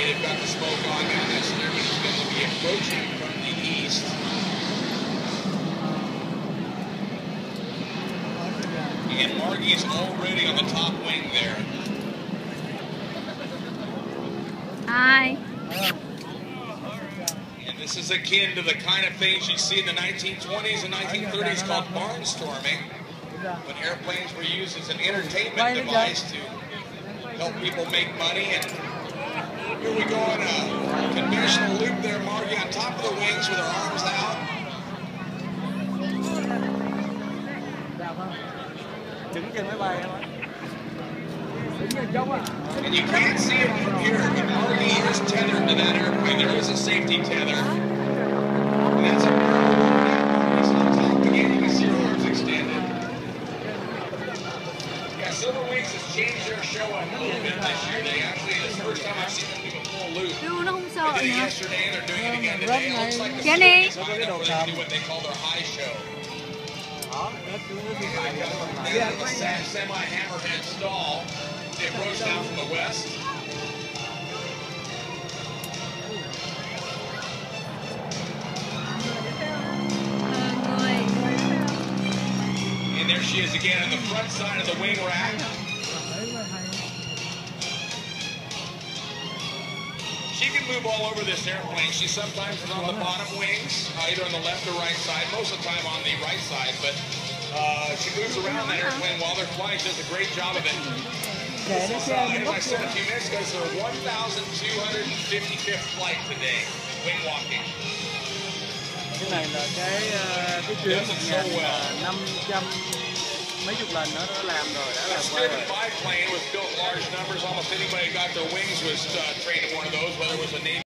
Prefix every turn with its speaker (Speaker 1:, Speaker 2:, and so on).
Speaker 1: they've got the smoke on now. That's everybody's going to be approaching from the east. And Margie is already on the top wing there.
Speaker 2: Hi.
Speaker 1: And this is akin to the kind of things you see in the 1920s and 1930s called barnstorming, when airplanes were used as an entertainment device to help people make money. And here we go on a conventional loop there, Margie on top of the wings with her arms out. And you can't see it from here, but Margie is tethered to that airplane. There is a safety tether. And that's a Margie's on top again. You can see her arms extended. Yeah, Silver Wings has changed their show up a little bit this year. They actually, it's the first time I've seen them do a full loop. They did it yesterday and they're doing it again today. It looks like the Silver Wings lined up where they can do what they call their high show. They have a semi-hammerhead stall. They approach down from the west. And there she is again on the front side of the wing rack. She can move all over this airplane. She sometimes is on the bottom wings, either on the left or right side, most of the time on the right side, but she moves around that airplane while they're flying. She does a great job of it. This is, as I said a few minutes ago, it's the 1,255th flight today, wing walking.
Speaker 3: Cái này là cái chuyến 500 mấy chục lần nó làm rồi, đã làm qua rồi.
Speaker 1: Biplane was built large numbers. Almost anybody who got their wings was trained in one of those, whether it was a Navy